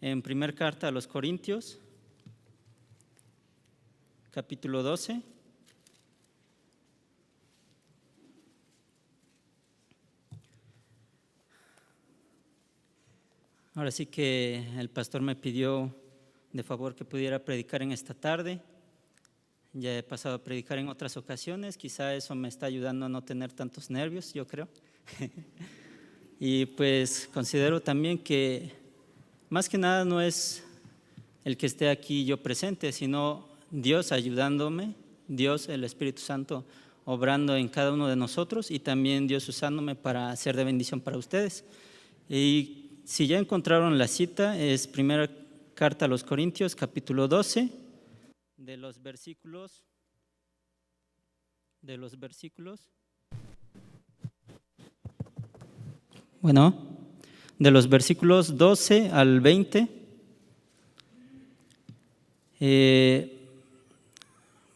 en primera carta a los Corintios, capítulo 12. Ahora sí que el pastor me pidió de favor que pudiera predicar en esta tarde. Ya he pasado a predicar en otras ocasiones, quizá eso me está ayudando a no tener tantos nervios, yo creo. Y pues considero también que más que nada no es el que esté aquí yo presente, sino Dios ayudándome, Dios, el Espíritu Santo, obrando en cada uno de nosotros y también Dios usándome para ser de bendición para ustedes. Y si ya encontraron la cita, es primera carta a los Corintios, capítulo 12, de los versículos 12 al 20.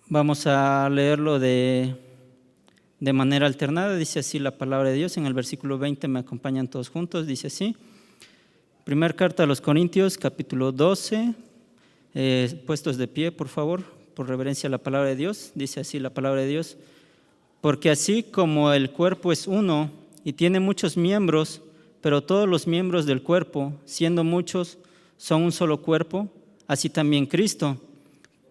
Vamos a leerlo de manera alternada. Dice así la palabra de Dios. En el versículo 20 me acompañan todos juntos. Dice así. Primera carta a los Corintios, capítulo 12. Puestos de pie, por favor, por reverencia a la palabra de Dios. Dice así la palabra de Dios. Porque así como el cuerpo es uno y tiene muchos miembros, pero todos los miembros del cuerpo, siendo muchos, son un solo cuerpo, así también Cristo.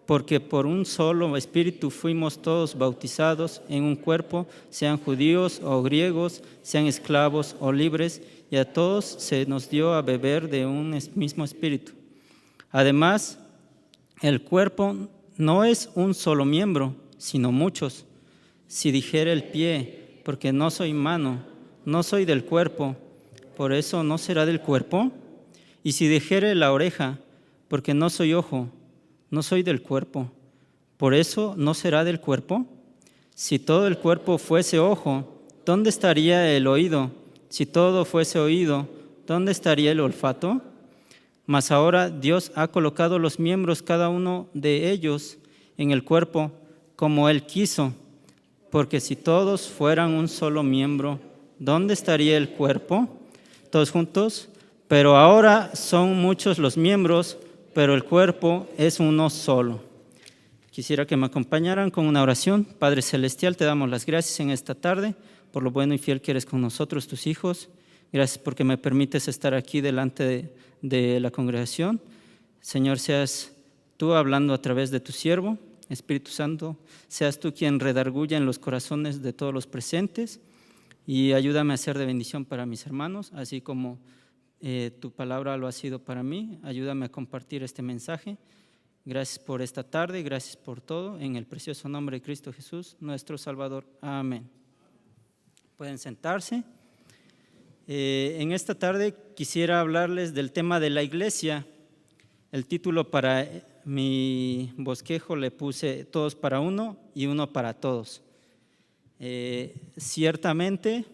Porque por un solo espíritu fuimos todos bautizados en un cuerpo, sean judíos o griegos, sean esclavos o libres, y a todos se nos dio a beber de un mismo espíritu. Además, el cuerpo no es un solo miembro, sino muchos. Si dijera el pie, porque no soy mano, no soy del cuerpo, ¿por eso no será del cuerpo? Y si dijere la oreja, porque no soy ojo, no soy del cuerpo, ¿por eso no será del cuerpo? Si todo el cuerpo fuese ojo, ¿dónde estaría el oído? Si todo fuese oído, ¿dónde estaría el olfato? Mas ahora Dios ha colocado los miembros, cada uno de ellos, en el cuerpo, como Él quiso. Porque si todos fueran un solo miembro, ¿dónde estaría el cuerpo? Todos juntos. Pero ahora son muchos los miembros, pero el cuerpo es uno solo. Quisiera que me acompañaran con una oración. Padre Celestial, te damos las gracias en esta tarde por lo bueno y fiel que eres con nosotros, tus hijos. Gracias porque me permites estar aquí delante de la congregación. Señor, seas tú hablando a través de tu siervo. Espíritu Santo, seas tú quien redarguya en los corazones de todos los presentes y ayúdame a ser de bendición para mis hermanos, así como tu palabra lo ha sido para mí. Ayúdame a compartir este mensaje. Gracias por esta tarde, gracias por todo. En el precioso nombre de Cristo Jesús, nuestro Salvador. Amén. Pueden sentarse. En esta tarde quisiera hablarles del tema de la iglesia. El título para mi bosquejo le puse Todos para uno y uno para todos. Ciertamente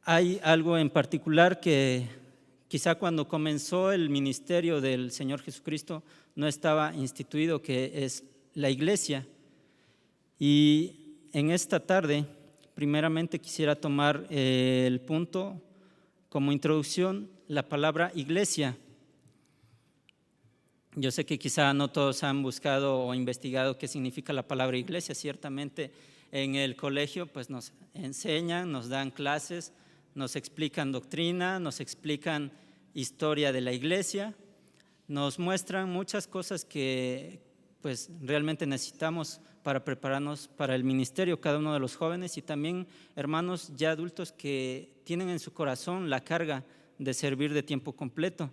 hay algo en particular que quizá cuando comenzó el ministerio del Señor Jesucristo no estaba instituido, que es la iglesia. Y en esta tarde, primeramente quisiera tomar el punto como introducción, la palabra iglesia. Yo sé que quizá no todos han buscado o investigado qué significa la palabra iglesia. Ciertamente en el colegio pues nos enseñan, nos dan clases, nos explican doctrina, nos explican historia de la iglesia, nos muestran muchas cosas que pues realmente necesitamos para prepararnos para el ministerio, cada uno de los jóvenes y también hermanos ya adultos que tienen en su corazón la carga de servir de tiempo completo.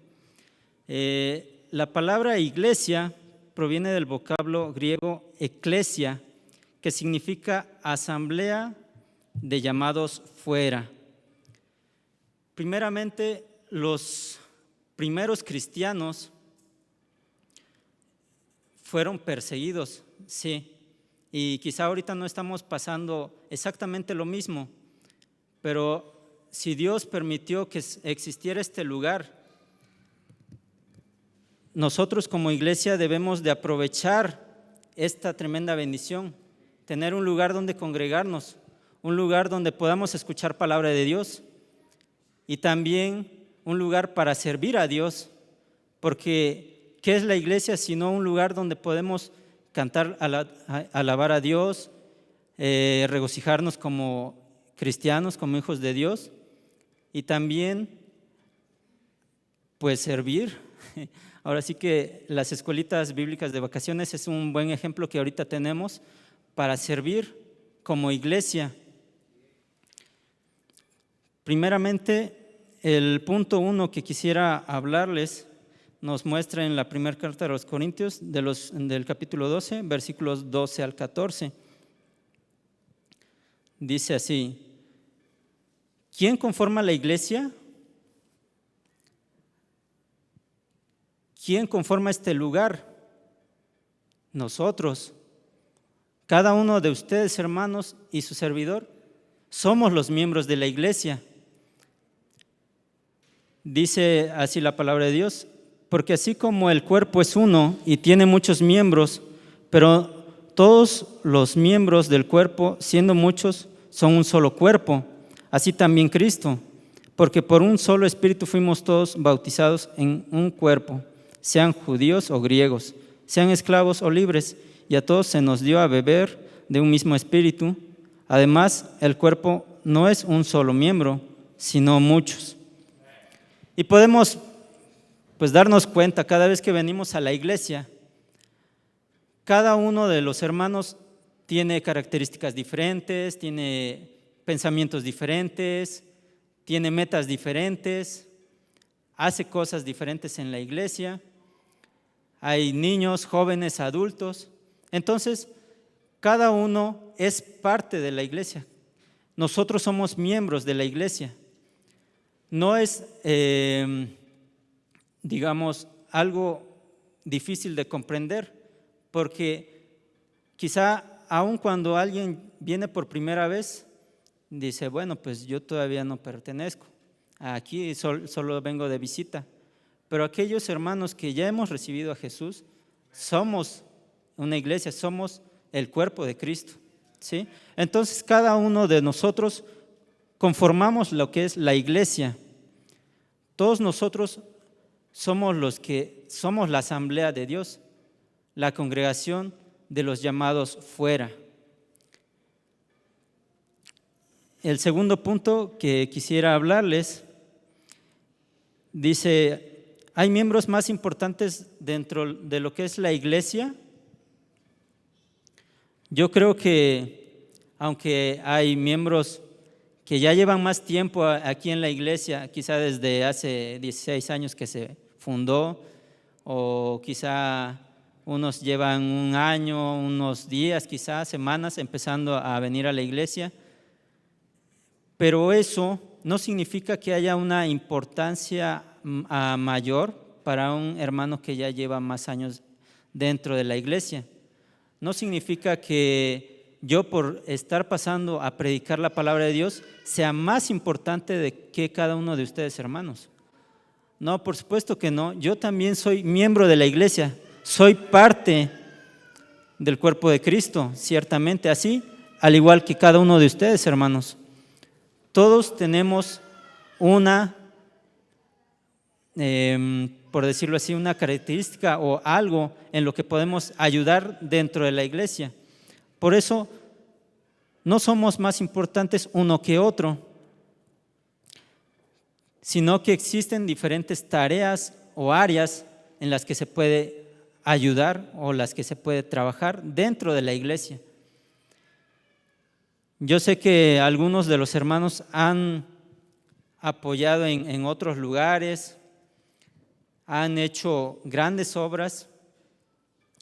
La palabra iglesia proviene del vocablo griego eklesia, que significa asamblea de llamados fuera. Primeramente, los primeros cristianos fueron perseguidos, sí, y quizá ahorita no estamos pasando exactamente lo mismo, pero si Dios permitió que existiera este lugar, nosotros como iglesia debemos de aprovechar esta tremenda bendición, tener un lugar donde congregarnos, un lugar donde podamos escuchar palabra de Dios y también un lugar para servir a Dios, porque ¿qué es la iglesia sino un lugar donde podemos cantar, alabar a Dios, regocijarnos como cristianos, como hijos de Dios, y también pues servir? Ahora sí que las escuelitas bíblicas de vacaciones es un buen ejemplo que ahorita tenemos para servir como iglesia. Primeramente, el punto 1 que quisiera hablarles nos muestra en la primera carta de los Corintios, del capítulo 12, versículos 12 al 14. Dice así: ¿quién conforma la iglesia? ¿Quién conforma este lugar? Nosotros. Cada uno de ustedes, hermanos, y su servidor, somos los miembros de la iglesia. Dice así la palabra de Dios: porque así como el cuerpo es uno y tiene muchos miembros, pero todos los miembros del cuerpo, siendo muchos, son un solo cuerpo, así también Cristo, porque por un solo espíritu fuimos todos bautizados en un cuerpo, sean judíos o griegos, sean esclavos o libres, y a todos se nos dio a beber de un mismo espíritu. Además, el cuerpo no es un solo miembro, sino muchos. Y podemos pues darnos cuenta cada vez que venimos a la iglesia, cada uno de los hermanos tiene características diferentes, tiene pensamientos diferentes, tiene metas diferentes, hace cosas diferentes en la iglesia. Hay niños, jóvenes, adultos. Entonces, cada uno es parte de la iglesia. Nosotros somos miembros de la iglesia. No es, digamos, algo difícil de comprender, porque quizá aun cuando alguien viene por primera vez, dice, bueno, pues yo todavía no pertenezco, aquí solo vengo de visita. Pero aquellos hermanos que ya hemos recibido a Jesús, somos una iglesia, somos el cuerpo de Cristo, ¿sí? Entonces cada uno de nosotros conformamos lo que es la iglesia. Todos nosotros somos los que somos la asamblea de Dios, la congregación de los llamados fuera. El segundo punto que quisiera hablarles dice: ¿hay miembros más importantes dentro de lo que es la iglesia? Yo creo que aunque hay miembros que ya llevan más tiempo aquí en la iglesia, quizá desde hace 16 años que se fundó, o quizá unos llevan un año, unos días, quizá semanas empezando a venir a la iglesia, pero eso no significa que haya una importancia mayor para un hermano que ya lleva más años dentro de la iglesia. No significa que yo, por estar pasando a predicar la palabra de Dios, sea más importante de que cada uno de ustedes, hermanos. No, por supuesto que no. Yo también soy miembro de la iglesia, soy parte del cuerpo de Cristo, ciertamente así, al igual que cada uno de ustedes, hermanos. Todos tenemos una, por decirlo así, una característica o algo en lo que podemos ayudar dentro de la iglesia. Por eso no somos más importantes uno que otro, sino que existen diferentes tareas o áreas en las que se puede ayudar o las que se puede trabajar dentro de la iglesia. Yo sé que algunos de los hermanos han apoyado en otros lugares, han hecho grandes obras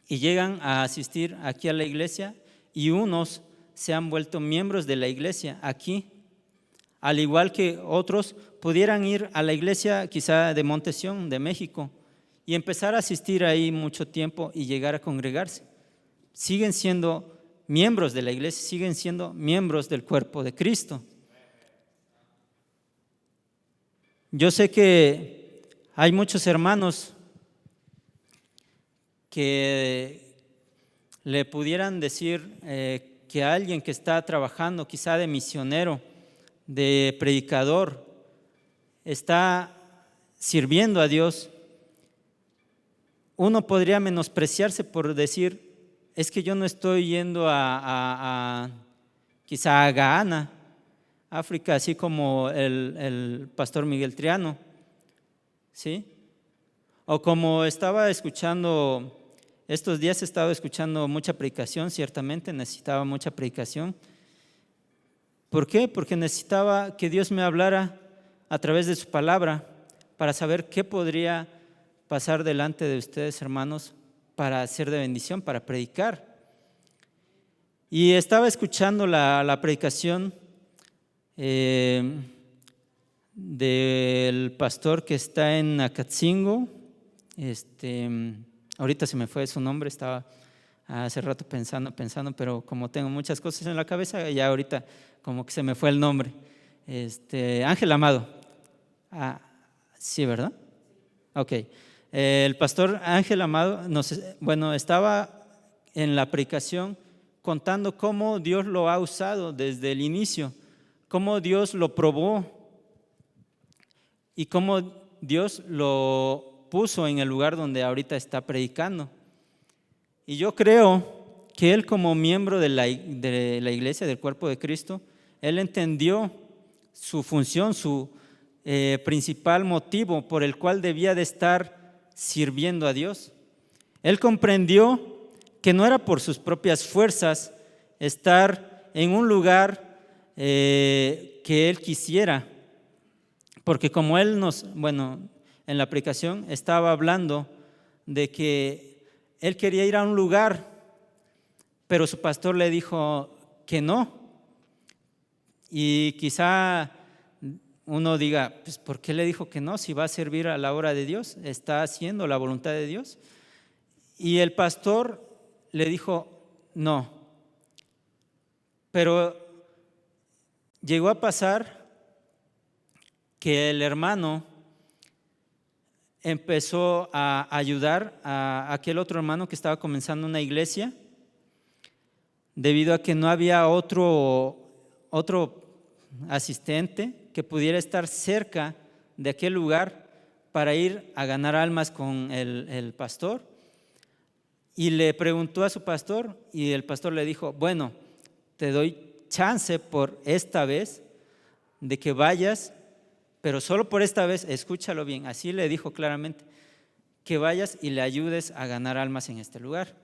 y llegan a asistir aquí a la iglesia, y unos se han vuelto miembros de la iglesia aquí, al igual que otros pudieran ir a la iglesia quizá de Montesión, de México, y empezar a asistir ahí mucho tiempo y llegar a congregarse. Siguen siendo miembros de la iglesia, siguen siendo miembros del cuerpo de Cristo. Yo sé que hay muchos hermanos que le pudieran decir que alguien que está trabajando quizá de misionero, de predicador, está sirviendo a Dios, uno podría menospreciarse por decir, es que yo no estoy yendo quizá a Ghana, África, así como el pastor Miguel Triano, ¿sí? O como estaba escuchando, estos días he estado escuchando mucha predicación, ciertamente necesitaba mucha predicación. ¿Por qué? Porque necesitaba que Dios me hablara a través de su palabra para saber qué podría pasar delante de ustedes, hermanos, para ser de bendición, para predicar. Y estaba escuchando la predicación del pastor que está en Acatzingo. Ahorita se me fue su nombre, estaba hace rato pensando, pero como tengo muchas cosas en la cabeza, ya ahorita como que se me fue el nombre. Ángel Amado. Sí, ¿verdad? Ok. El pastor Ángel Amado estaba en la predicación contando cómo Dios lo ha usado desde el inicio, cómo Dios lo probó y cómo Dios lo puso en el lugar donde ahorita está predicando. Y yo creo que él, como miembro de la iglesia, del cuerpo de Cristo, él entendió su función, su principal motivo por el cual debía de estar sirviendo a Dios. Él comprendió que no era por sus propias fuerzas estar en un lugar que él quisiera, porque como él en la predicación estaba hablando de que él quería ir a un lugar, pero su pastor le dijo que no. Y quizá uno diga, pues ¿por qué le dijo que no? Si va a servir a la obra de Dios, está haciendo la voluntad de Dios. Y el pastor le dijo no. Pero llegó a pasar que el hermano empezó a ayudar a aquel otro hermano que estaba comenzando una iglesia, debido a que no había otro asistente que pudiera estar cerca de aquel lugar para ir a ganar almas con el pastor. Y le preguntó a su pastor y el pastor le dijo, bueno, te doy chance por esta vez de que vayas, pero solo por esta vez, escúchalo bien, así le dijo claramente, que vayas y le ayudes a ganar almas en este lugar.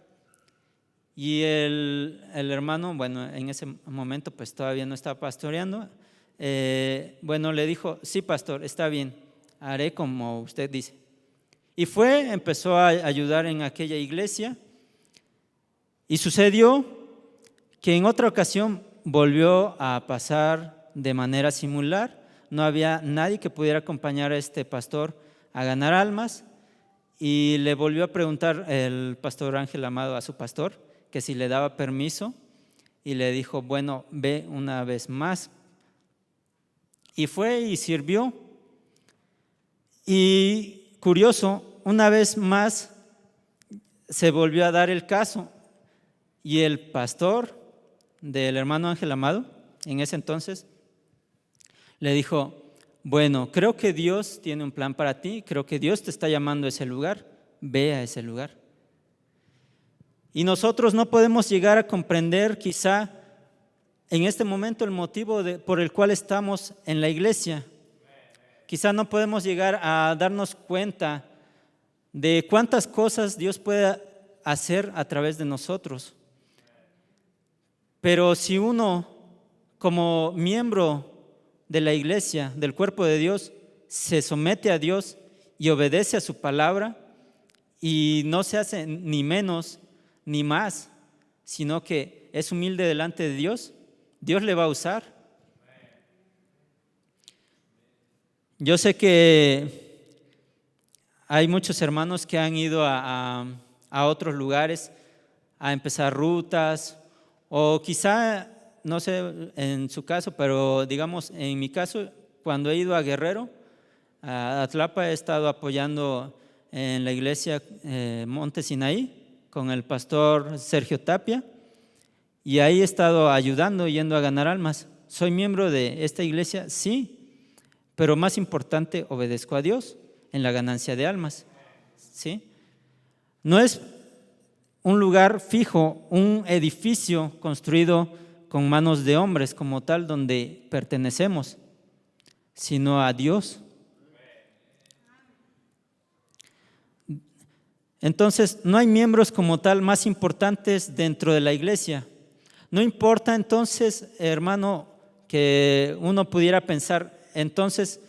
Y el hermano, en ese momento pues todavía no estaba pastoreando, le dijo, sí pastor, está bien, haré como usted dice. Y empezó a ayudar en aquella iglesia y sucedió que en otra ocasión volvió a pasar de manera similar. No había nadie que pudiera acompañar a este pastor a ganar almas y le volvió a preguntar el pastor Ángel Amado a su pastor que si le daba permiso y le dijo, bueno, ve una vez más. Y fue y sirvió. Y curioso, una vez más se volvió a dar el caso y el pastor del hermano Ángel Amado en ese entonces le dijo, bueno, creo que Dios tiene un plan para ti, creo que Dios te está llamando a ese lugar, ve a ese lugar. Y nosotros no podemos llegar a comprender quizá en este momento el motivo por el cual estamos en la iglesia. Quizá no podemos llegar a darnos cuenta de cuántas cosas Dios puede hacer a través de nosotros. Pero si uno, como miembro de la iglesia, del cuerpo de Dios, se somete a Dios y obedece a su palabra y no se hace ni menos ni más, sino que es humilde delante de Dios, Dios le va a usar. Yo sé que hay muchos hermanos que han ido a otros lugares a empezar rutas, o quizá, no sé en su caso, pero digamos en mi caso, cuando he ido a Guerrero, a Atlapa, he estado apoyando en la iglesia Monte Sinaí con el pastor Sergio Tapia, y ahí he estado ayudando, yendo a ganar almas. ¿Soy miembro de esta iglesia? Sí, pero más importante, obedezco a Dios en la ganancia de almas. ¿Sí? No es un lugar fijo, un edificio construido con manos de hombres como tal donde pertenecemos, sino a Dios. Entonces, no hay miembros como tal más importantes dentro de la iglesia. No importa entonces, hermano, que uno pudiera pensar, entonces,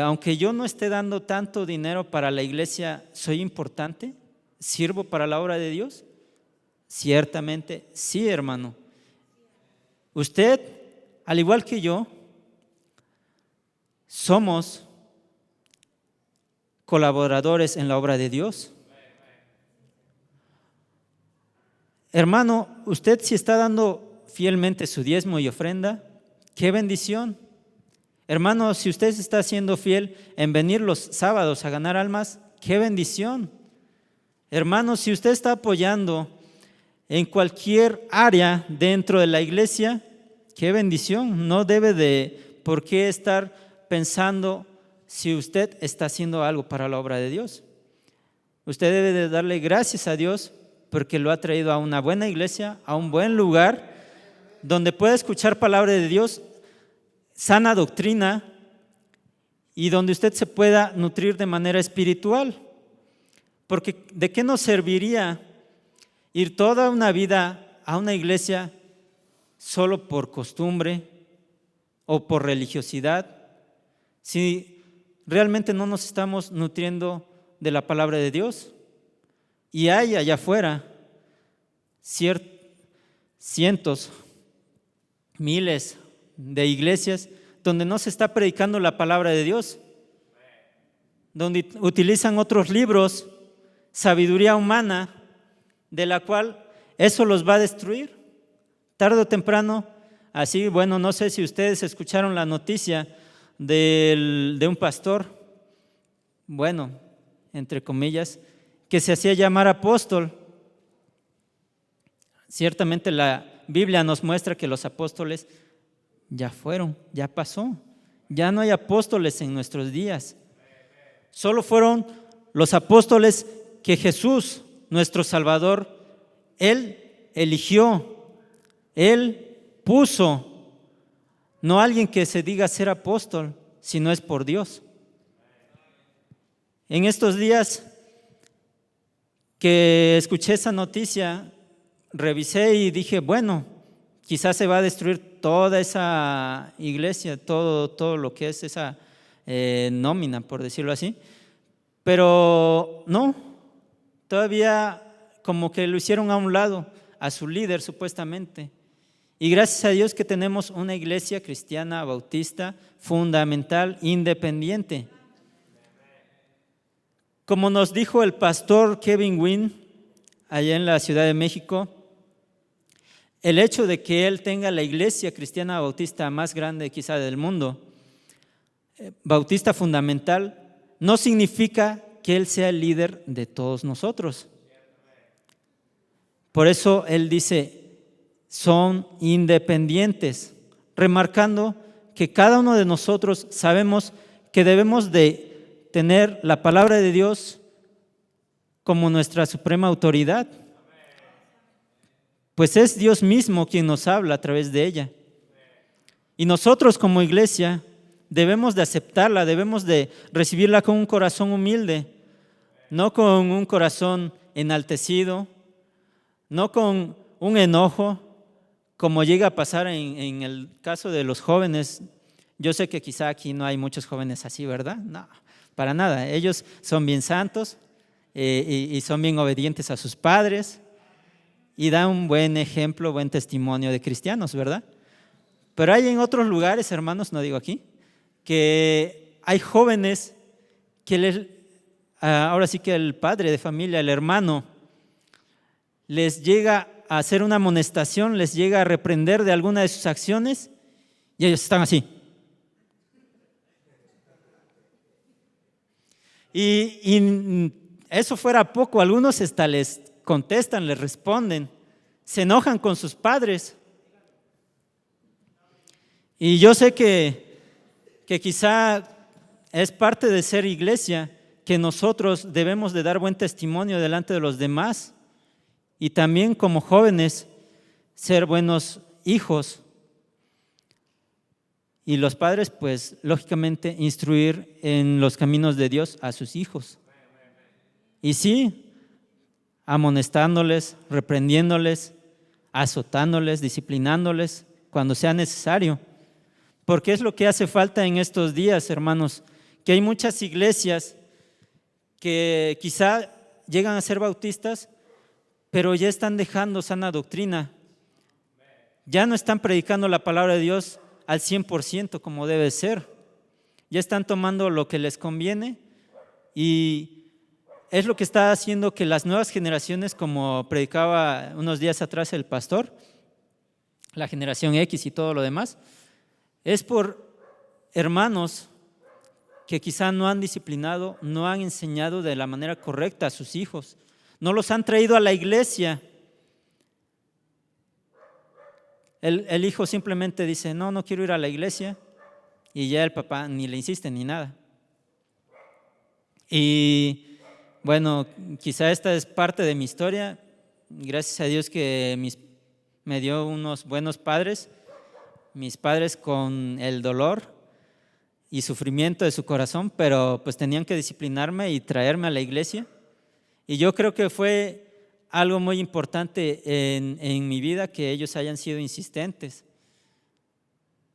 aunque yo no esté dando tanto dinero para la iglesia, ¿soy importante? ¿Sirvo para la obra de Dios? Ciertamente sí, hermano. Usted, al igual que yo, somos colaboradores en la obra de Dios. Hermano, usted si está dando fielmente su diezmo y ofrenda, ¡qué bendición! Hermano, si usted está siendo fiel en venir los sábados a ganar almas, ¡qué bendición! Hermano, si usted está apoyando en cualquier área dentro de la iglesia, ¡qué bendición! No debe de por qué estar pensando si usted está haciendo algo para la obra de Dios. Usted debe de darle gracias a Dios porque lo ha traído a una buena iglesia, a un buen lugar, donde puede escuchar palabra de Dios, sana doctrina, y donde usted se pueda nutrir de manera espiritual. Porque ¿de qué nos serviría ir toda una vida a una iglesia solo por costumbre o por religiosidad, si realmente no nos estamos nutriendo de la palabra de Dios? Y hay allá afuera cientos, miles de iglesias donde no se está predicando la palabra de Dios, donde utilizan otros libros, sabiduría humana, de la cual eso los va a destruir tarde o temprano. Así, bueno, no sé si ustedes escucharon la noticia de un pastor, bueno, entre comillas, que se hacía llamar apóstol. Ciertamente la Biblia nos muestra que los apóstoles ya fueron, ya pasó. Ya no hay apóstoles en nuestros días. Solo fueron los apóstoles que Jesús, nuestro Salvador, Él eligió, Él puso. No alguien que se diga ser apóstol, sino es por Dios. En estos días que escuché esa noticia, revisé y dije, bueno, quizás se va a destruir toda esa iglesia, todo lo que es esa nómina, por decirlo así. Pero no, todavía como que lo hicieron a un lado, a su líder supuestamente. Y gracias a Dios que tenemos una iglesia cristiana bautista fundamental, independiente. Como nos dijo el pastor Kevin Wynn allá en la Ciudad de México, el hecho de que él tenga la iglesia cristiana bautista más grande quizá del mundo, bautista fundamental, no significa que él sea el líder de todos nosotros. Por eso él dice, son independientes, remarcando que cada uno de nosotros sabemos que debemos de tener la palabra de Dios como nuestra suprema autoridad, pues es Dios mismo quien nos habla a través de ella. Y nosotros como iglesia debemos de aceptarla, debemos de recibirla con un corazón humilde, no con un corazón enaltecido, no con un enojo, como llega a pasar en el caso de los jóvenes. Yo sé que quizá aquí no hay muchos jóvenes así, ¿verdad? No, para nada. Ellos son bien santos y son bien obedientes a sus padres y dan un buen ejemplo, buen testimonio de cristianos, ¿verdad? Pero hay en otros lugares, hermanos, no digo aquí, que hay jóvenes que ahora sí que el padre de familia, el hermano, les llega a hacer una amonestación, les llega a reprender de alguna de sus acciones y ellos están así. Y eso fuera poco, algunos hasta les contestan, les responden, se enojan con sus padres. Y yo sé que que quizá es parte de ser iglesia, que nosotros debemos de dar buen testimonio delante de los demás y también como jóvenes ser buenos hijos. Y los padres, pues, lógicamente, instruir en los caminos de Dios a sus hijos. Y sí, amonestándoles, reprendiéndoles, azotándoles, disciplinándoles cuando sea necesario. Porque es lo que hace falta en estos días, hermanos, que hay muchas iglesias que quizá llegan a ser bautistas, pero ya están dejando sana doctrina. Ya no están predicando la palabra de Dios al 100% como debe ser. Ya están tomando lo que les conviene y es lo que está haciendo que las nuevas generaciones, como predicaba unos días atrás el pastor, la generación X y todo lo demás, es por hermanos que quizá no han disciplinado, no han enseñado de la manera correcta a sus hijos, no los han traído a la iglesia. El hijo simplemente dice, no quiero ir a la iglesia, y ya el papá ni le insiste ni nada. Y bueno, quizá esta es parte de mi historia. Gracias a Dios que me dio unos buenos padres, mis padres con el dolor y sufrimiento de su corazón, pero pues tenían que disciplinarme y traerme a la iglesia. Y yo creo que fue algo muy importante en mi vida que ellos hayan sido insistentes.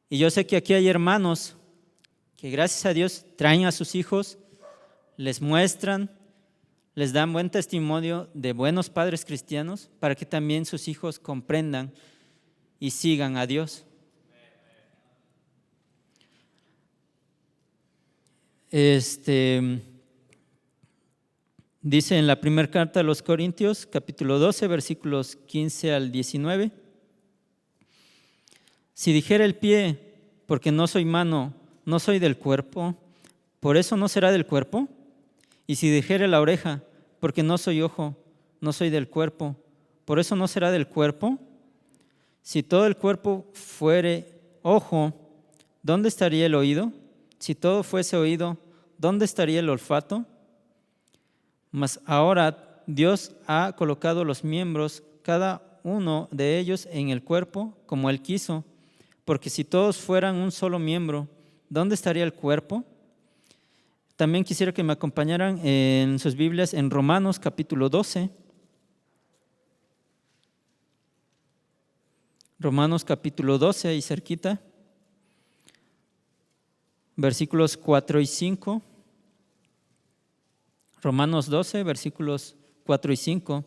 Y yo sé que aquí hay hermanos que gracias a Dios traen a sus hijos, les muestran, les dan buen testimonio de buenos padres cristianos para que también sus hijos comprendan y sigan a Dios. Dice en la primera carta a los Corintios, capítulo 12, versículos 15 al 19. Si dijera el pie, porque no soy mano, no soy del cuerpo, ¿por eso no será del cuerpo? Y si dijera la oreja, porque no soy ojo, no soy del cuerpo, ¿por eso no será del cuerpo? Si todo el cuerpo fuere ojo, ¿dónde estaría el oído? Si todo fuese oído, ¿dónde estaría el olfato? Mas ahora Dios ha colocado los miembros, cada uno de ellos en el cuerpo, como Él quiso, porque si todos fueran un solo miembro, ¿dónde estaría el cuerpo? También quisiera que me acompañaran en sus Biblias en Romanos capítulo 12. Romanos capítulo 12, ahí cerquita, versículos 4 y 5. Romanos 12, versículos 4 y 5,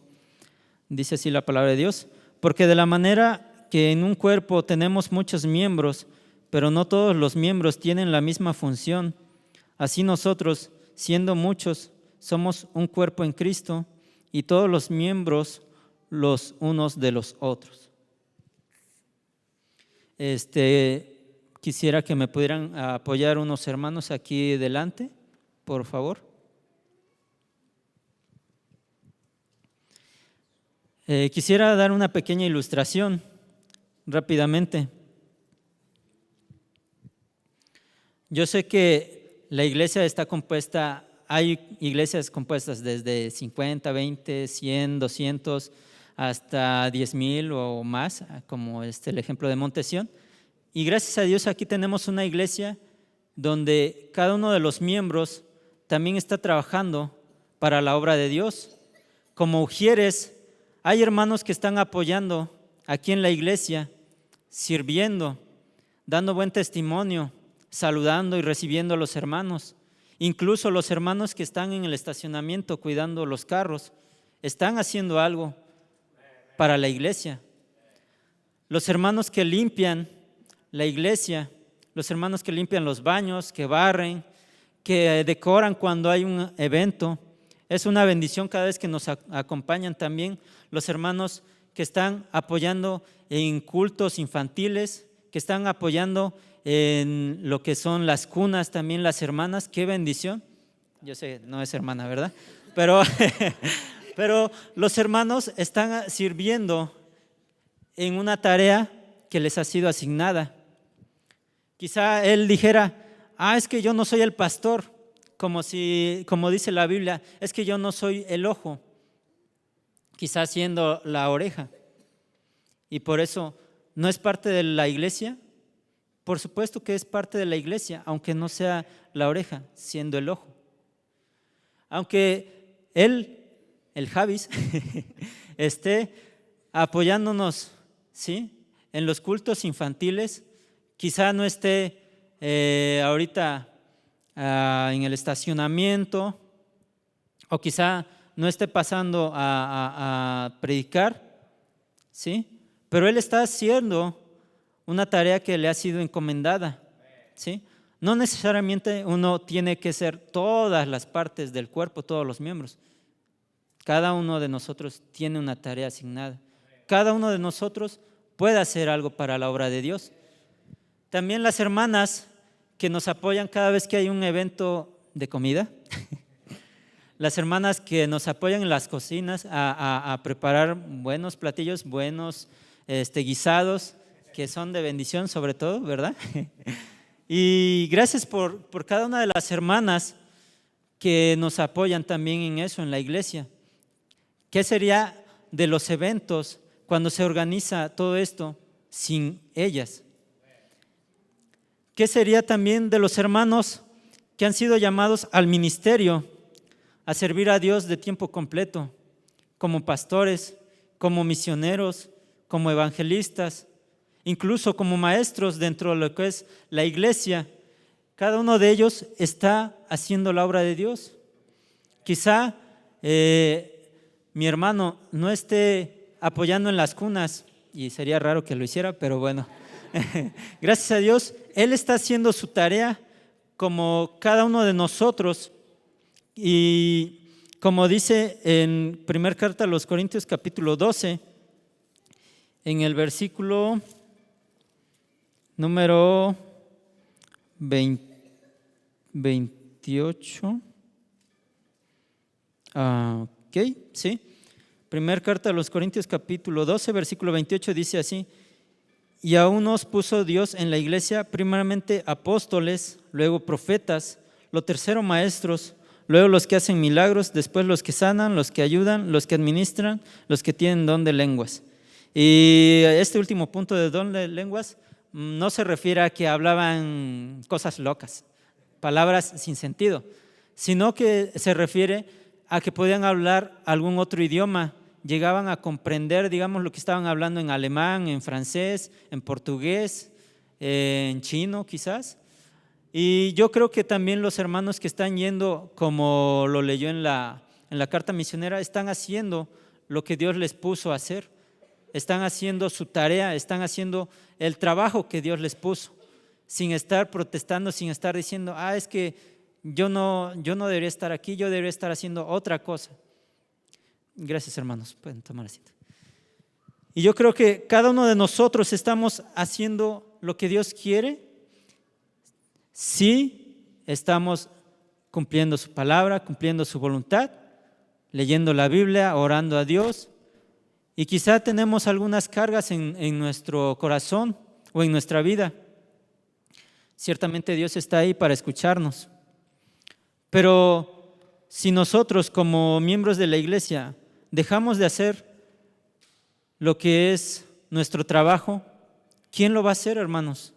dice así la palabra de Dios: porque de la manera que en un cuerpo tenemos muchos miembros, pero no todos los miembros tienen la misma función, así nosotros, siendo muchos, somos un cuerpo en Cristo y todos los miembros los unos de los otros. Quisiera que me pudieran apoyar unos hermanos aquí delante, por favor. Quisiera dar una pequeña ilustración rápidamente. Yo sé que la iglesia está compuesta, hay iglesias compuestas desde 50, 20, 100, 200 hasta 10,000 o más, como el ejemplo de Montesión. Y gracias a Dios aquí tenemos una iglesia donde cada uno de los miembros también está trabajando para la obra de Dios. Como ujieres, hay hermanos que están apoyando aquí en la iglesia, sirviendo, dando buen testimonio, saludando y recibiendo a los hermanos. Incluso los hermanos que están en el estacionamiento cuidando los carros, están haciendo algo para la iglesia. Los hermanos que limpian la iglesia, los hermanos que limpian los baños, que barren, que decoran cuando hay un evento. Es una bendición cada vez que nos acompañan también los hermanos que están apoyando en cultos infantiles, que están apoyando en lo que son las cunas, también las hermanas. ¡Qué bendición! Yo sé, no es hermana, ¿verdad? Pero los hermanos están sirviendo en una tarea que les ha sido asignada. Quizá él dijera, es que yo no soy el pastor, como dice la Biblia, es que yo no soy el ojo, quizás siendo la oreja, y por eso no es parte de la iglesia. Por supuesto que es parte de la iglesia, aunque no sea la oreja, siendo el ojo. Aunque el Javis, esté apoyándonos, ¿sí?, en los cultos infantiles, quizá no esté ahorita en el estacionamiento, o quizá no esté pasando a predicar, ¿sí? Pero él está haciendo una tarea que le ha sido encomendada, ¿sí? No necesariamente uno tiene que ser todas las partes del cuerpo, todos los miembros. Cada uno de nosotros tiene una tarea asignada. Cada uno de nosotros puede hacer algo para la obra de Dios. También las hermanas que nos apoyan cada vez que hay un evento de comida, las hermanas que nos apoyan en las cocinas a preparar buenos platillos, buenos guisados, que son de bendición sobre todo, ¿verdad? Y gracias por cada una de las hermanas que nos apoyan también en eso, en la iglesia. ¿Qué sería de los eventos cuando se organiza todo esto sin ellas? ¿Qué sería también de los hermanos que han sido llamados al ministerio, a servir a Dios de tiempo completo, como pastores, como misioneros, como evangelistas, incluso como maestros dentro de lo que es la iglesia? Cada uno de ellos está haciendo la obra de Dios. Quizá mi hermano no esté apoyando en las cunas, y sería raro que lo hiciera, pero bueno, gracias a Dios, él está haciendo su tarea como cada uno de nosotros. Y como dice en 1 carta a los Corintios capítulo 12, en el versículo número 28. Ok, sí. 1 carta a los Corintios capítulo 12, versículo 28 dice así: y aún nos puso Dios en la iglesia, primeramente apóstoles, luego profetas, lo tercero maestros, luego los que hacen milagros, después los que sanan, los que ayudan, los que administran, los que tienen don de lenguas. Y este último punto de don de lenguas no se refiere a que hablaban cosas locas, palabras sin sentido, sino que se refiere a que podían hablar algún otro idioma, llegaban a comprender, digamos, lo que estaban hablando en alemán, en francés, en portugués, en chino quizás. Y yo creo que también los hermanos que están yendo, como lo leyó en la carta misionera, están haciendo lo que Dios les puso a hacer. Están haciendo su tarea, están haciendo el trabajo que Dios les puso, sin estar protestando, sin estar diciendo, es que yo no debería estar aquí, yo debería estar haciendo otra cosa. Gracias, hermanos, pueden tomar asiento. Y yo creo que cada uno de nosotros estamos haciendo lo que Dios quiere si estamos cumpliendo su palabra, cumpliendo su voluntad, leyendo la Biblia, orando a Dios. Y quizá tenemos algunas cargas en nuestro corazón o en nuestra vida. Ciertamente Dios está ahí para escucharnos. Pero si nosotros como miembros de la iglesia dejamos de hacer lo que es nuestro trabajo, ¿quién lo va a hacer, hermanos?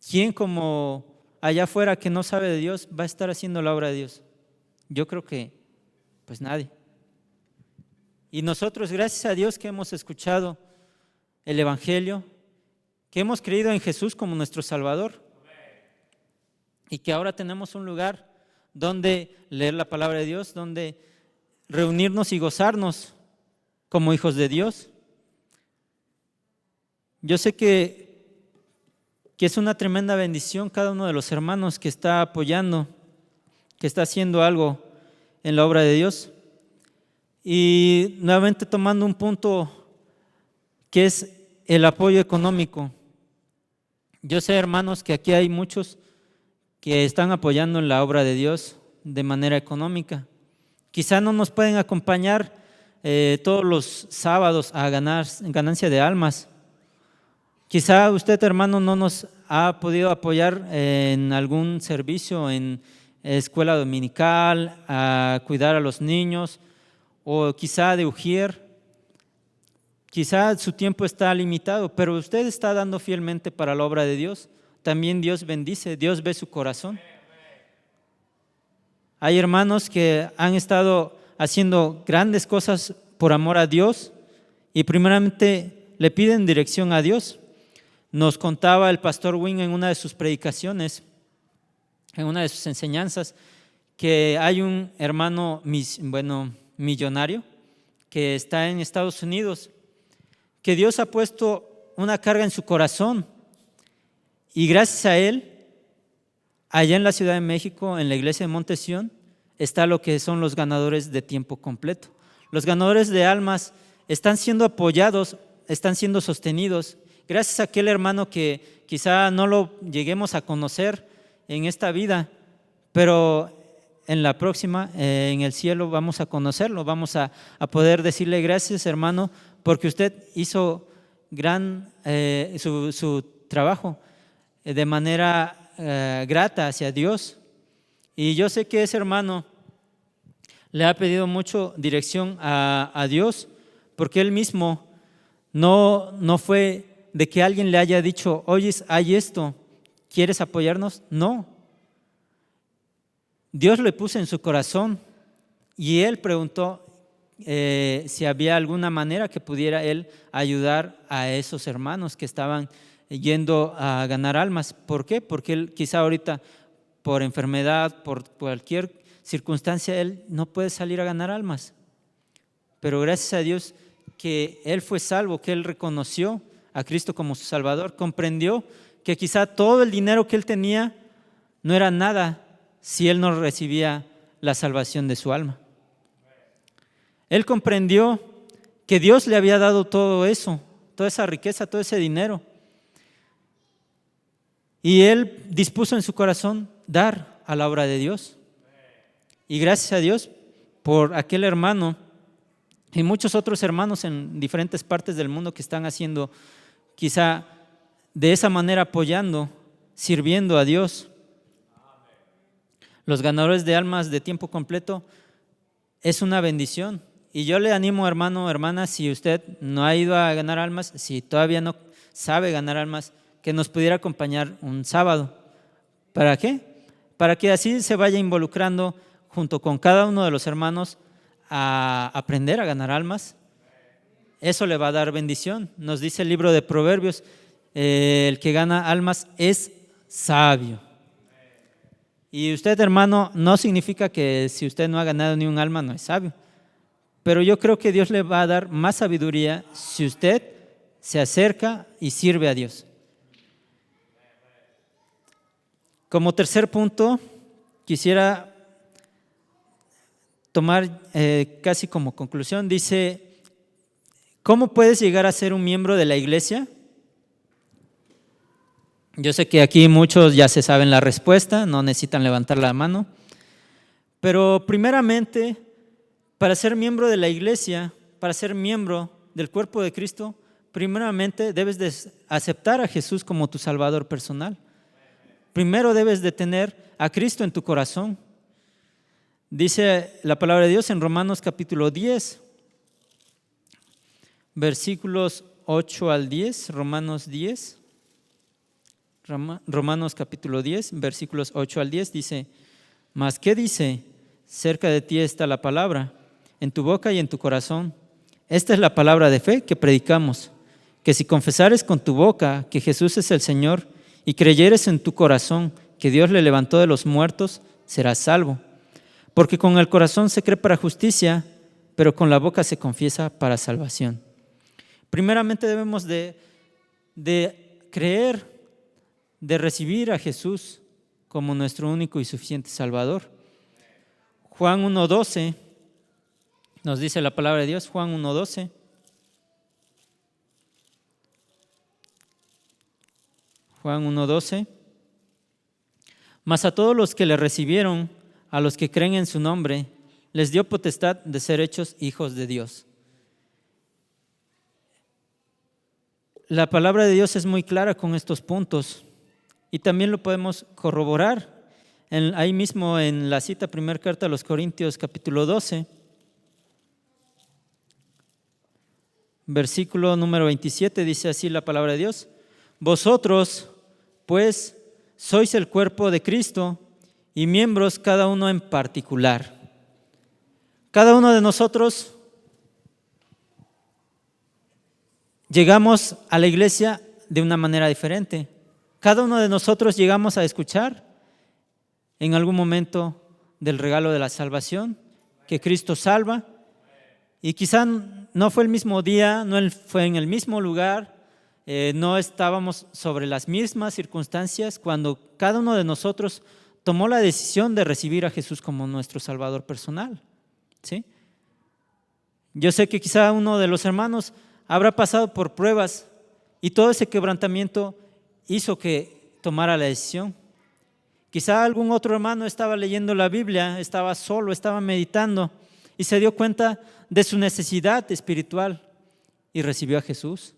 ¿Quién como allá afuera que no sabe de Dios va a estar haciendo la obra de Dios? Yo creo que pues nadie. Y nosotros, gracias a Dios que hemos escuchado el Evangelio, que hemos creído en Jesús como nuestro Salvador y que ahora tenemos un lugar donde leer la palabra de Dios, donde reunirnos y gozarnos como hijos de Dios. Yo sé que es una tremenda bendición cada uno de los hermanos que está apoyando, que está haciendo algo en la obra de Dios. Y nuevamente tomando un punto que es el apoyo económico. Yo sé, hermanos, que aquí hay muchos que están apoyando en la obra de Dios de manera económica. Quizá no nos pueden acompañar todos los sábados a ganancia de almas. Quizá usted, hermano, no nos ha podido apoyar en algún servicio, en escuela dominical, a cuidar a los niños, o quizá de ujier, quizá su tiempo está limitado, pero usted está dando fielmente para la obra de Dios. También Dios bendice, Dios ve su corazón. Hay hermanos que han estado haciendo grandes cosas por amor a Dios y primeramente le piden dirección a Dios. Nos contaba el pastor Wing en una de sus predicaciones, en una de sus enseñanzas, que hay un hermano millonario que está en Estados Unidos, que Dios ha puesto una carga en su corazón y gracias a él, allá en la Ciudad de México, en la iglesia de Monte Sión, está lo que son los ganadores de tiempo completo. Los ganadores de almas están siendo apoyados, están siendo sostenidos gracias a aquel hermano que quizá no lo lleguemos a conocer en esta vida, pero en la próxima, en el cielo, vamos a conocerlo, vamos a poder decirle gracias, hermano, porque usted hizo su trabajo de manera grata hacia Dios. Y yo sé que ese hermano le ha pedido mucho dirección a Dios, porque él mismo no fue de que alguien le haya dicho, oye, hay esto, ¿quieres apoyarnos? No. Dios le puso en su corazón y él preguntó si había alguna manera que pudiera él ayudar a esos hermanos que estaban yendo a ganar almas. ¿Por qué? Porque él quizá ahorita por enfermedad, por cualquier circunstancia, él no puede salir a ganar almas. Pero gracias a Dios que él fue salvo, que él reconoció a Cristo como su Salvador, comprendió que quizá todo el dinero que él tenía no era nada si él no recibía la salvación de su alma. Él comprendió que Dios le había dado todo eso, toda esa riqueza, todo ese dinero. Y él dispuso en su corazón dar a la obra de Dios. Y gracias a Dios por aquel hermano y muchos otros hermanos en diferentes partes del mundo que están haciendo quizá de esa manera, apoyando, sirviendo a Dios. Los ganadores de almas de tiempo completo es una bendición. Y yo le animo, hermano, hermana, si usted no ha ido a ganar almas, si todavía no sabe ganar almas, que nos pudiera acompañar un sábado. ¿Para qué? Para que así se vaya involucrando junto con cada uno de los hermanos a aprender a ganar almas. Eso le va a dar bendición. Nos dice el libro de Proverbios, el que gana almas es sabio. Y usted, hermano, no significa que si usted no ha ganado ni un alma no es sabio. Pero yo creo que Dios le va a dar más sabiduría si usted se acerca y sirve a Dios. Como tercer punto, quisiera tomar casi como conclusión, dice, ¿cómo puedes llegar a ser un miembro de la iglesia? Yo sé que aquí muchos ya se saben la respuesta, no necesitan levantar la mano, pero primeramente, para ser miembro de la iglesia, para ser miembro del cuerpo de Cristo, primeramente debes de aceptar a Jesús como tu Salvador personal. Primero debes de tener a Cristo en tu corazón. Dice la palabra de Dios en Romanos capítulo 10, versículos 8 al 10, Romanos capítulo 10, versículos 8 al 10, dice, ¿mas qué dice? Cerca de ti está la palabra, en tu boca y en tu corazón. Esta es la palabra de fe que predicamos, que si confesares con tu boca que Jesús es el Señor y creyeres en tu corazón que Dios le levantó de los muertos, serás salvo. Porque con el corazón se cree para justicia, pero con la boca se confiesa para salvación. Primeramente debemos de creer, de recibir a Jesús como nuestro único y suficiente Salvador. Juan 1:12 nos dice la palabra de Dios, Juan 1:12. Juan 1:12. Mas a todos los que le recibieron, a los que creen en su nombre, les dio potestad de ser hechos hijos de Dios. La palabra de Dios es muy clara con estos puntos. Y también lo podemos corroborar ahí mismo en la cita, primera carta a los Corintios, capítulo 12, versículo número 27, dice así la palabra de Dios: vosotros, pues, sois el cuerpo de Cristo y miembros cada uno en particular. Cada uno de nosotros llegamos a la iglesia de una manera diferente. Cada uno de nosotros llegamos a escuchar en algún momento del regalo de la salvación, que Cristo salva, y quizá no fue el mismo día, no fue en el mismo lugar, no estábamos sobre las mismas circunstancias cuando cada uno de nosotros tomó la decisión de recibir a Jesús como nuestro Salvador personal, ¿sí? Yo sé que quizá uno de los hermanos habrá pasado por pruebas y todo ese quebrantamiento hizo que tomara la decisión. Quizá algún otro hermano estaba leyendo la Biblia, estaba solo, estaba meditando y se dio cuenta de su necesidad espiritual y recibió a Jesús.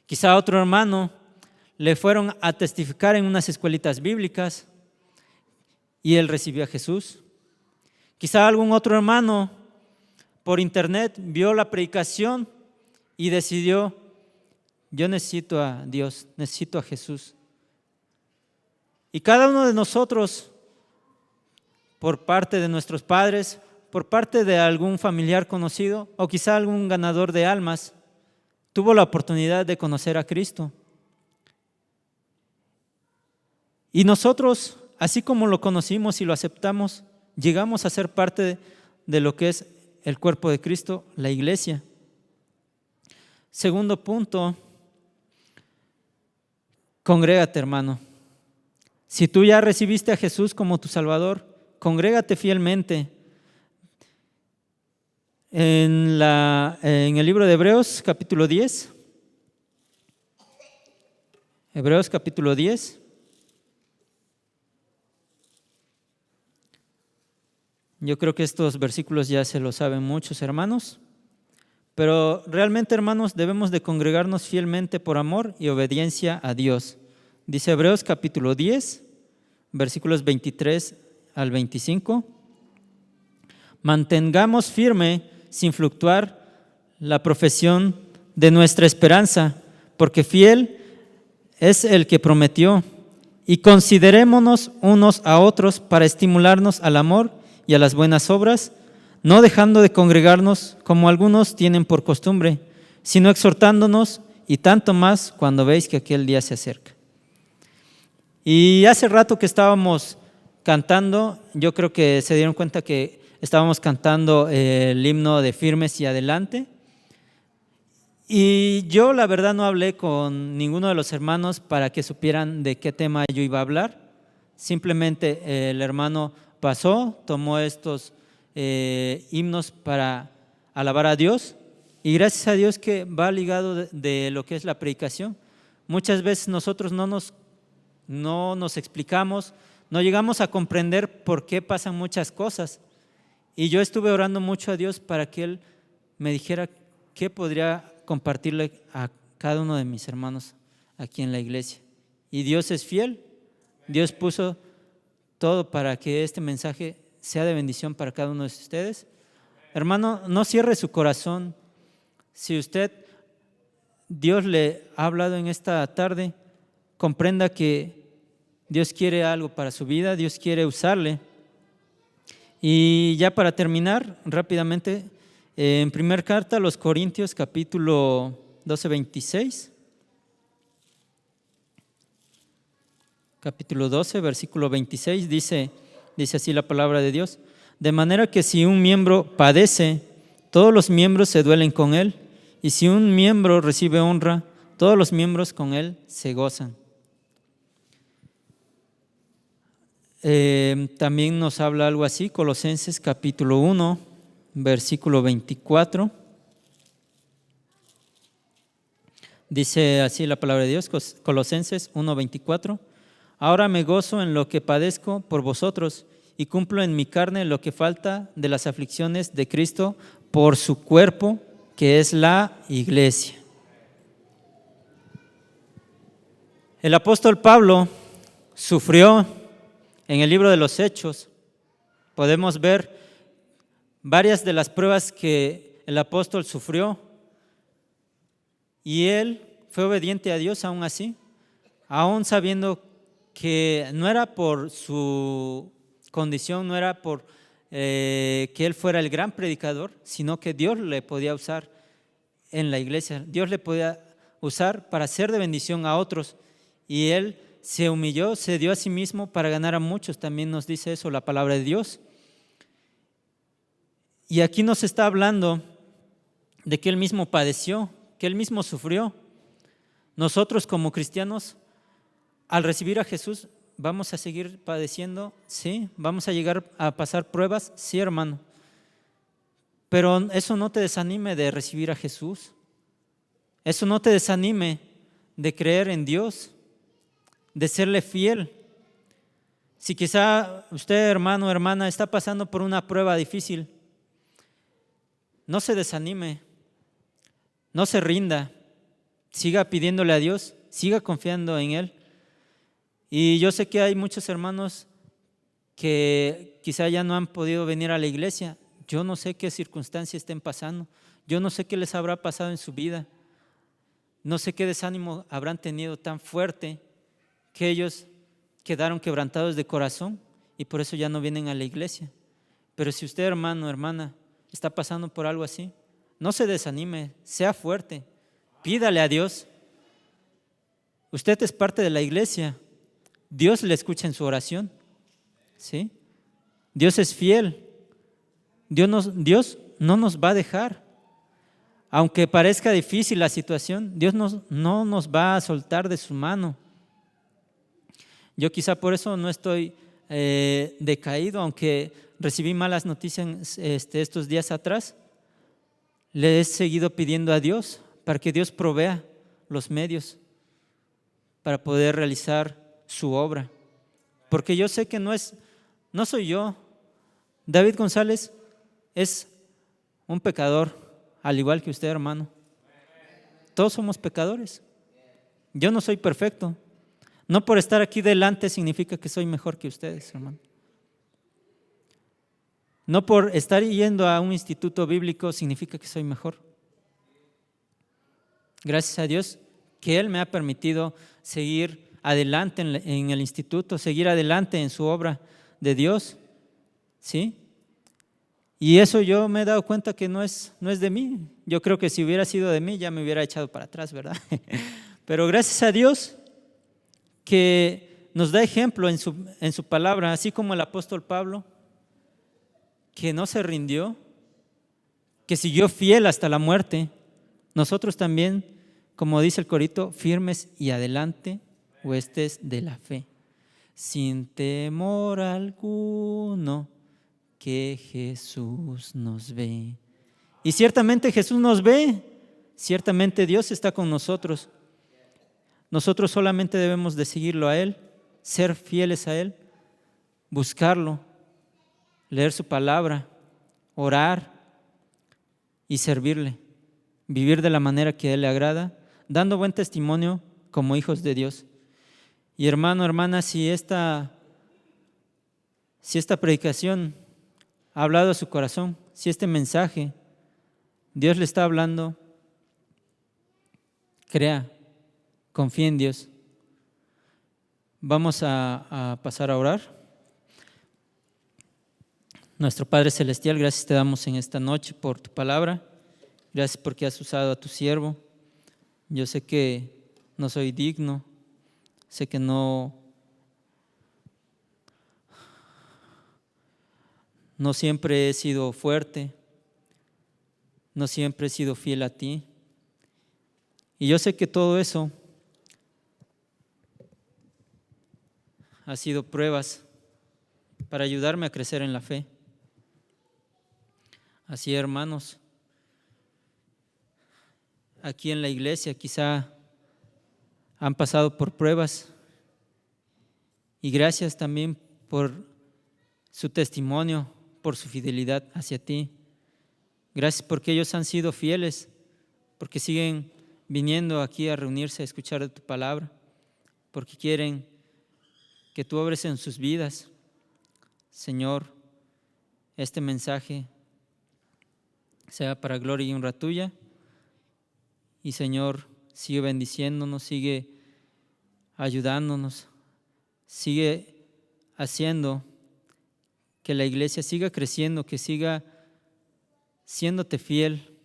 Quizá otro hermano le fueron a testificar en unas escuelitas bíblicas y él recibió a Jesús. Quizá algún otro hermano por internet vio la predicación y decidió: yo necesito a Dios, necesito a Jesús. Y cada uno de nosotros, por parte de nuestros padres, por parte de algún familiar conocido o quizá algún ganador de almas, tuvo la oportunidad de conocer a Cristo. Y nosotros, así como lo conocimos y lo aceptamos, llegamos a ser parte de lo que es el cuerpo de Cristo, la iglesia. Segundo punto, congrégate, hermano. Si tú ya recibiste a Jesús como tu Salvador, congrégate fielmente. En el libro de Hebreos, capítulo 10, Hebreos capítulo 10, yo creo que estos versículos ya se los saben muchos hermanos, pero realmente, hermanos, debemos de congregarnos fielmente por amor y obediencia a Dios. Dice Hebreos capítulo 10, versículos 23 al 25. Mantengamos firme, sin fluctuar, la profesión de nuestra esperanza, porque fiel es el que prometió. Y considerémonos unos a otros para estimularnos al amor y a las buenas obras, no dejando de congregarnos como algunos tienen por costumbre, sino exhortándonos, y tanto más cuando veis que aquel día se acerca. Y hace rato que estábamos cantando, yo creo que se dieron cuenta que estábamos cantando el himno de Firmes y Adelante. Y yo la verdad no hablé con ninguno de los hermanos para que supieran de qué tema yo iba a hablar. Simplemente el hermano pasó, tomó estos himnos para alabar a Dios, y gracias a Dios que va ligado de lo que es la predicación. Muchas veces nosotros no nos explicamos, no llegamos a comprender por qué pasan muchas cosas. Y yo estuve orando mucho a Dios para que Él me dijera qué podría compartirle a cada uno de mis hermanos aquí en la iglesia. Y Dios es fiel, Dios puso todo para que este mensaje sea de bendición para cada uno de ustedes. Hermano, no cierre su corazón. Si Dios le ha hablado en esta tarde, comprenda que Dios quiere algo para su vida, Dios quiere usarle. Y ya para terminar rápidamente, en primera carta a los Corintios, capítulo 12, 26. Capítulo 12, versículo 26, dice así la palabra de Dios: de manera que si un miembro padece, todos los miembros se duelen con él, y si un miembro recibe honra, todos los miembros con él se gozan. También nos habla algo así, Colosenses capítulo 1, versículo 24. Dice así la palabra de Dios, Colosenses 1, 24. Ahora me gozo en lo que padezco por vosotros y cumplo en mi carne lo que falta de las aflicciones de Cristo por su cuerpo, que es la iglesia. El apóstol Pablo sufrió en el libro de los Hechos. Podemos ver varias de las pruebas que el apóstol sufrió y él fue obediente a Dios aún así, aún sabiendo que no era por su condición, no era por que él fuera el gran predicador, sino que Dios le podía usar en la iglesia, Dios le podía usar para ser de bendición a otros. Y él se humilló, se dio a sí mismo para ganar a muchos. También nos dice eso la palabra de Dios. Y aquí nos está hablando de que él mismo padeció, que él mismo sufrió. Nosotros como cristianos, al recibir a Jesús, ¿vamos a seguir padeciendo? Sí. ¿Vamos a llegar a pasar pruebas? Sí, hermano. Pero eso no te desanime de recibir a Jesús. Eso no te desanime de creer en Dios, de serle fiel. Si quizá usted, hermano o hermana, está pasando por una prueba difícil, no se desanime, no se rinda, siga pidiéndole a Dios, siga confiando en Él. Y yo sé que hay muchos hermanos que quizá ya no han podido venir a la iglesia. Yo no sé qué circunstancias estén pasando, yo no sé qué les habrá pasado en su vida, no sé qué desánimo habrán tenido tan fuerte que ellos quedaron quebrantados de corazón y por eso ya no vienen a la iglesia. Pero si usted, hermano o hermana, está pasando por algo así, no se desanime, sea fuerte, pídale a Dios. Usted es parte de la iglesia, Dios le escucha en su oración, ¿sí? Dios es fiel, Dios no nos va a dejar. Aunque parezca difícil la situación, Dios no nos va a soltar de su mano. Yo quizá por eso no estoy decaído, aunque recibí malas noticias estos días atrás. Le he seguido pidiendo a Dios para que Dios provea los medios para poder realizar su obra. Porque yo sé que no soy yo. David González es un pecador, al igual que usted, hermano. Todos somos pecadores. Yo no soy perfecto. No por estar aquí delante significa que soy mejor que ustedes, hermano. No por estar yendo a un instituto bíblico significa que soy mejor. Gracias a Dios que Él me ha permitido seguir adelante en el instituto, seguir adelante en su obra de Dios, ¿sí? Y eso yo me he dado cuenta que no es de mí. Yo creo que si hubiera sido de mí ya me hubiera echado para atrás, ¿verdad? Pero gracias a Dios que nos da ejemplo en su palabra, así como el apóstol Pablo, que no se rindió, que siguió fiel hasta la muerte. Nosotros también, como dice el corito, firmes y adelante, huestes de la fe, sin temor alguno, que Jesús nos ve. Y ciertamente Jesús nos ve, ciertamente Dios está con nosotros. Nosotros solamente debemos de seguirlo a Él, ser fieles a Él, buscarlo, leer su palabra, orar y servirle, vivir de la manera que a Él le agrada, dando buen testimonio como hijos de Dios. Y hermano, hermana, si esta predicación ha hablado a su corazón, si este mensaje Dios le está hablando, crea, confía en Dios. Vamos a pasar a orar. Nuestro Padre Celestial, gracias te damos en esta noche por tu palabra. Gracias porque has usado a tu siervo. Yo sé que no soy digno, sé que no siempre he sido fuerte, no siempre he sido fiel a ti. Y yo sé que todo eso ha sido pruebas para ayudarme a crecer en la fe. Así, hermanos, aquí en la iglesia quizá han pasado por pruebas y gracias también por su testimonio, por su fidelidad hacia ti. Gracias porque ellos han sido fieles, porque siguen viniendo aquí a reunirse a escuchar de tu palabra. porque quieren que tú obres en sus vidas. Señor, este mensaje sea para gloria y honra tuya. Y Señor, sigue bendiciéndonos, sigue ayudándonos, sigue haciendo que la iglesia siga creciendo, que siga siéndote fiel.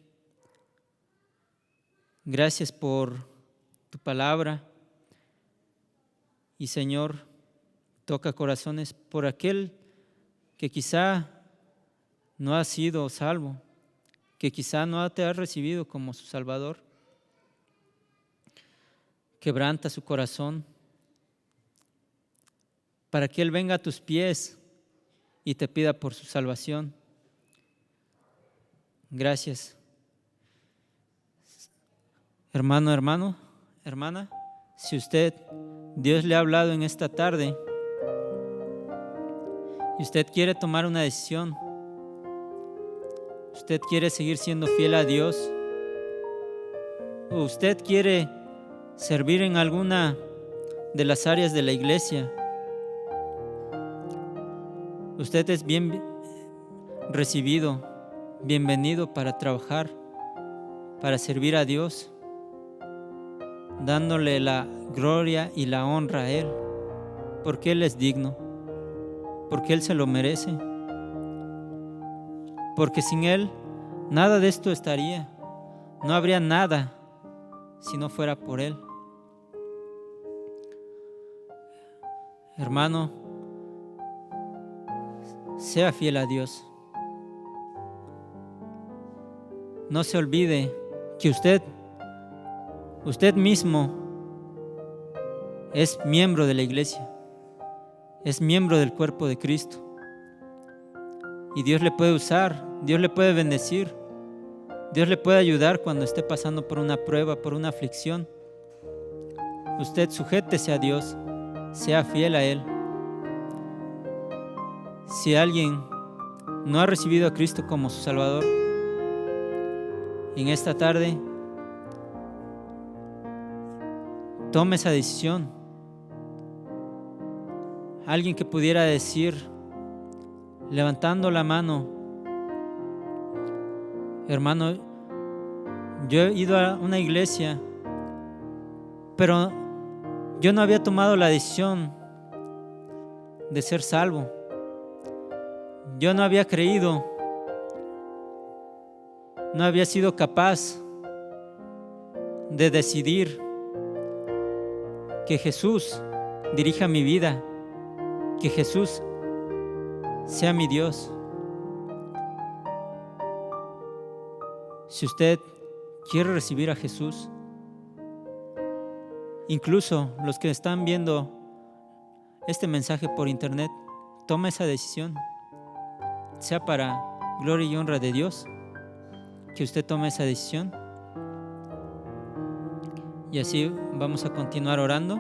Gracias por tu palabra. Y Señor, toca corazones por aquel que quizá no ha sido salvo, que quizá no te ha recibido como su Salvador. Quebranta su corazón para que Él venga a tus pies y te pida por su salvación. Gracias. Hermano, hermana, si Dios le ha hablado en esta tarde y usted quiere tomar una decisión, usted quiere seguir siendo fiel a Dios, o usted quiere servir en alguna de las áreas de la iglesia, usted es bien recibido, bienvenido para trabajar, para servir a Dios, dándole la gloria y la honra a Él, porque Él es digno, porque Él se lo merece, porque sin Él nada de esto estaría, no habría nada si no fuera por Él. Hermano, sea fiel a Dios. No se olvide que usted mismo es miembro de la iglesia, es miembro del cuerpo de Cristo. Y Dios le puede usar, Dios le puede bendecir, Dios le puede ayudar cuando esté pasando por una prueba, por una aflicción. Usted sujétese a Dios, sea fiel a Él. Si alguien no ha recibido a Cristo como su Salvador, en esta tarde tome esa decisión. Alguien que pudiera decir, levantando la mano: hermano, yo he ido a una iglesia, pero yo no había tomado la decisión de ser salvo. Yo no había creído, no había sido capaz de decidir que Jesús dirija mi vida, que Jesús sea mi Dios. Si usted quiere recibir a Jesús, incluso los que están viendo este mensaje por internet, toma esa decisión, sea para gloria y honra de Dios, que usted tome esa decisión. Y así vamos a continuar orando.